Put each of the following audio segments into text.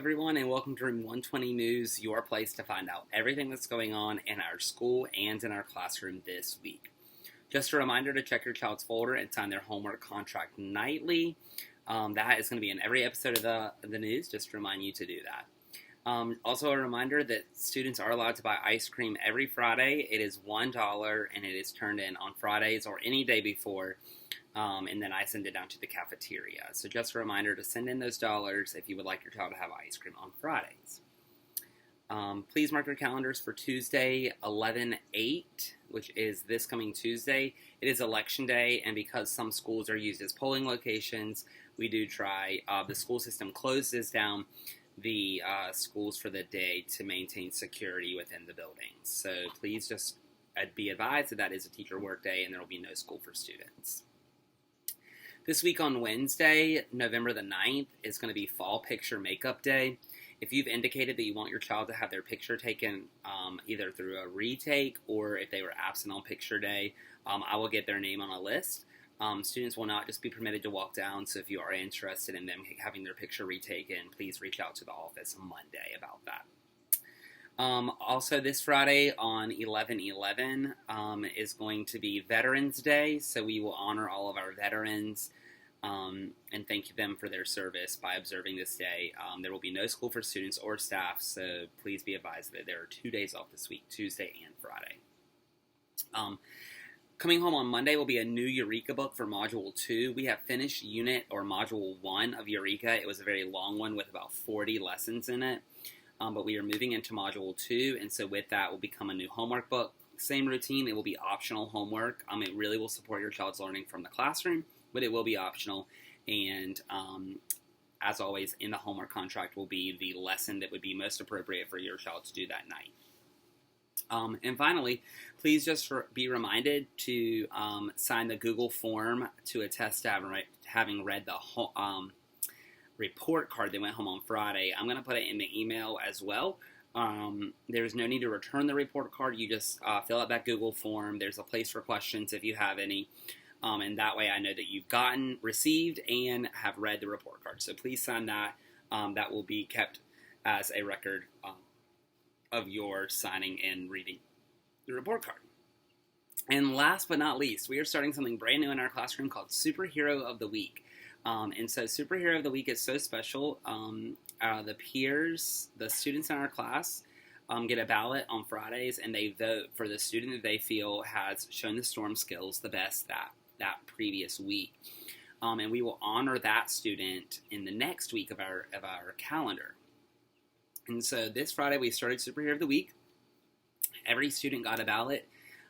everyone, and welcome to Room 120 News, your place to find out everything that's going on in our school and in our classroom this week. Just a reminder to check your child's folder and sign their homework contract nightly. That is going to be in every episode of the news, just to remind you to do that. Also a reminder that students are allowed to buy ice cream every Friday. It is $1 and it is turned in on Fridays or any day before. And then I send it down to the cafeteria. So just a reminder to send in those dollars if you would like your child to have ice cream on Fridays. Please mark your calendars for Tuesday, 11/8, which is this coming Tuesday. It is election day, and because some schools are used as polling locations, we do try, the school system closes down the schools for the day to maintain security within the buildings. So please just be advised that is a teacher work day and there will be no school for students. This week on Wednesday, November the 9th, is going to be Fall Picture Makeup Day. If you've indicated that you want your child to have their picture taken either through a retake or if they were absent on picture day, I will get their name on a list. Students will not just be permitted to walk down, so if you are interested in them having their picture retaken, please reach out to the office on Monday about that. Also this Friday on 11/11 is going to be Veterans Day, so we will honor all of our veterans and thank them for their service by observing this day. There will be no school for students or staff, so please be advised that there are 2 days off this week, Tuesday and Friday. Coming home on Monday will be a new Eureka book for Module 2. We have finished Unit or Module 1 of Eureka. It was a very long one with about 40 lessons in it. But we are moving into Module 2, and so with that will become a new homework book. Same routine, it will be optional homework. It really will support your child's learning from the classroom, but it will be optional. And as always, in the homework contract will be the lesson that would be most appropriate for your child to do that night. And finally, please just be reminded to sign the Google form to attest to having read the report card that went home on Friday. I'm going to put it in the email as well. There's no need to return the report card. You just fill out that Google form. There's a place for questions if you have any. And that way I know that you've received and have read the report card. So please sign that. That will be kept as a record of your signing and reading the report card. And last but not least, we are starting something brand new in our classroom called Superhero of the Week. And so Superhero of the Week is so special. The peers, the students in our class, get a ballot on Fridays, and they vote for the student that they feel has shown the STORM skills the best that previous week. And we will honor that student in the next week of our calendar. And so this Friday we started Superhero of the Week. Every student got a ballot,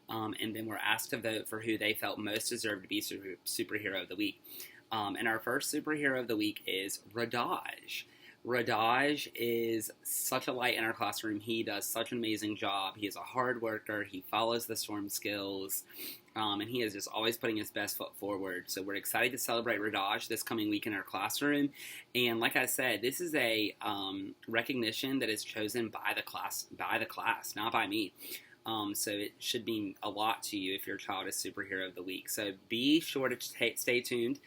and then were asked to vote for who they felt most deserved to be Superhero of the Week. And our first Superhero of the Week is Radaj. Radaj is such a light in our classroom. He does such an amazing job. He is a hard worker. He follows the STORM skills. And he is just always putting his best foot forward. So we're excited to celebrate Radaj this coming week in our classroom. And like I said, this is a recognition that is chosen by the class, not by me. So it should mean a lot to you if your child is Superhero of the Week. So be sure to stay tuned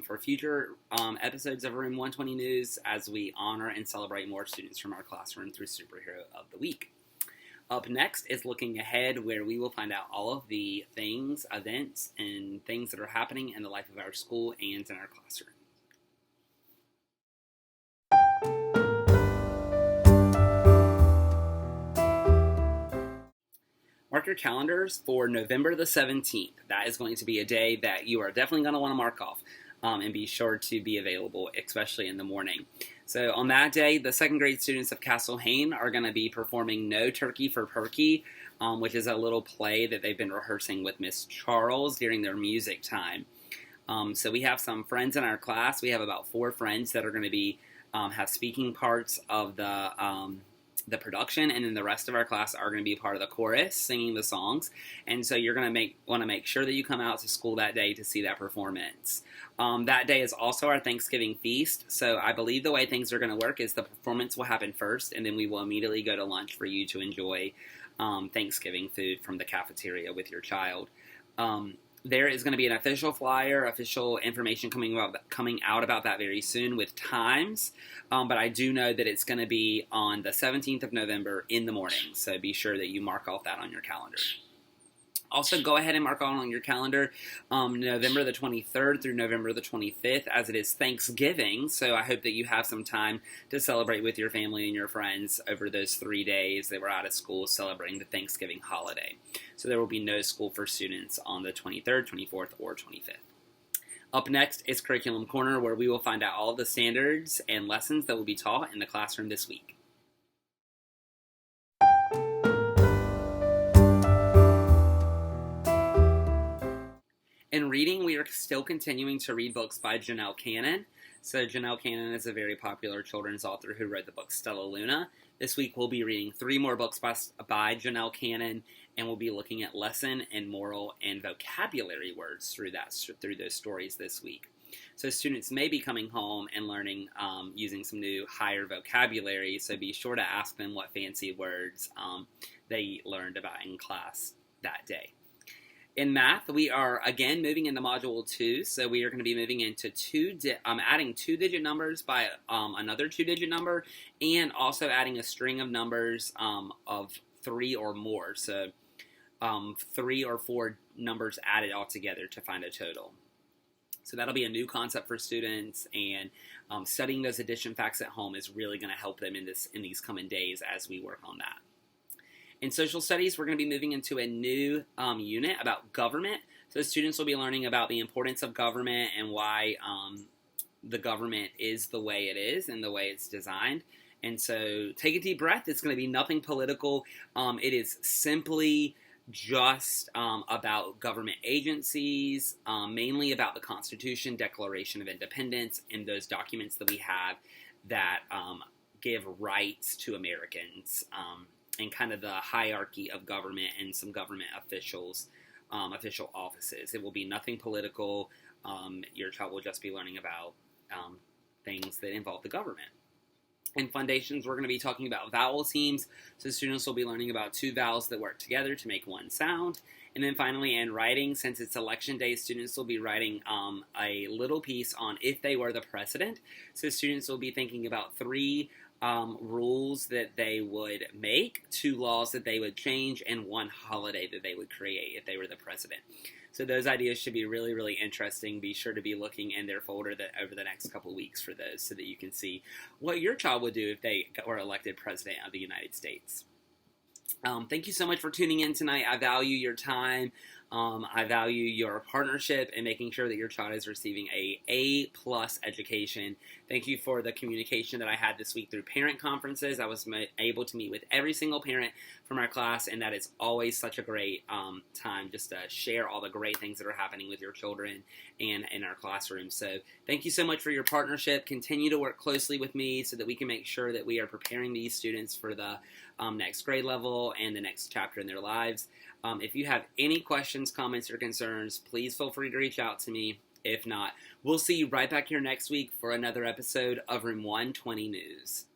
for future episodes of Room 120 News as we honor and celebrate more students from our classroom through Superhero of the Week. Up next is Looking Ahead, where we will find out all of the things, events, and things that are happening in the life of our school and in our classroom. Mark your calendars for November the 17th. That is going to be a day that you are definitely going to want to mark off and be sure to be available, especially in the morning. So on that day, the second grade students of Castle Hayne are going to be performing No Turkey for Perky, which is a little play that they've been rehearsing with Miss Charles during their music time. So we have some friends in our class. We have about 4 friends that are going to be have speaking parts of the production, and then the rest of our class are going to be part of the chorus singing the songs. And so you're going to want to make sure that you come out to school that day to see that performance. That day is also our Thanksgiving feast. So I believe the way things are going to work is the performance will happen first, and then we will immediately go to lunch for you to enjoy Thanksgiving food from the cafeteria with your child. There is going to be an official flyer, official information coming out about that very soon with times. But I do know that it's going to be on the 17th of November in the morning. So be sure that you mark off that on your calendar. Also, go ahead and mark on your calendar November the 23rd through November the 25th, as it is Thanksgiving. So I hope that you have some time to celebrate with your family and your friends over those 3 days that we're out of school celebrating the Thanksgiving holiday. So there will be no school for students on the 23rd, 24th, or 25th. Up next is Curriculum Corner, where we will find out all of the standards and lessons that will be taught in the classroom this week. In reading, we are still continuing to read books by Janelle Cannon. So Janelle Cannon is a very popular children's author who wrote the book Stellaluna. This week we'll be reading 3 more books by Janelle Cannon, and we'll be looking at lesson and moral and vocabulary words through those stories this week. So students may be coming home and learning using some new higher vocabulary, so be sure to ask them what fancy words they learned about in class that day. In math, we are again moving into Module 2, so we are going to be moving into adding 2-digit numbers by another 2-digit number, and also adding a string of numbers of 3 or more, so 3 or 4 numbers added all together to find a total. So that'll be a new concept for students, and studying those addition facts at home is really going to help them in these coming days as we work on that. In social studies, we're going to be moving into a new unit about government. So students will be learning about the importance of government and why the government is the way it is and the way it's designed. And so take a deep breath. It's going to be nothing political. It is simply just about government agencies, mainly about the Constitution, Declaration of Independence, and those documents that we have that give rights to Americans, and kind of the hierarchy of government and some government officials, official offices. It will be nothing political. Your child will just be learning about things that involve the government. In Foundations, we're going to be talking about vowel teams. So students will be learning about 2 vowels that work together to make one sound. And then finally, in writing, since it's election day, students will be writing a little piece on if they were the president. So students will be thinking about 3 rules that they would make, 2 laws that they would change, and 1 holiday that they would create if they were the president. So those ideas should be really, really interesting. Be sure to be looking in their folder over the next couple weeks for those so that you can see what your child would do if they were elected president of the United States. Thank you so much for tuning in tonight. I value your time. I value your partnership and making sure that your child is receiving a A+ education. Thank you for the communication that I had this week through parent conferences. I was able to meet with every single parent from our class, and that is always such a great time just to share all the great things that are happening with your children and in our classroom. So thank you so much for your partnership. Continue to work closely with me so that we can make sure that we are preparing these students for the next grade level and the next chapter in their lives. If you have any questions, comments, or concerns, please feel free to reach out to me. If not, we'll see you right back here next week for another episode of Room 120 News.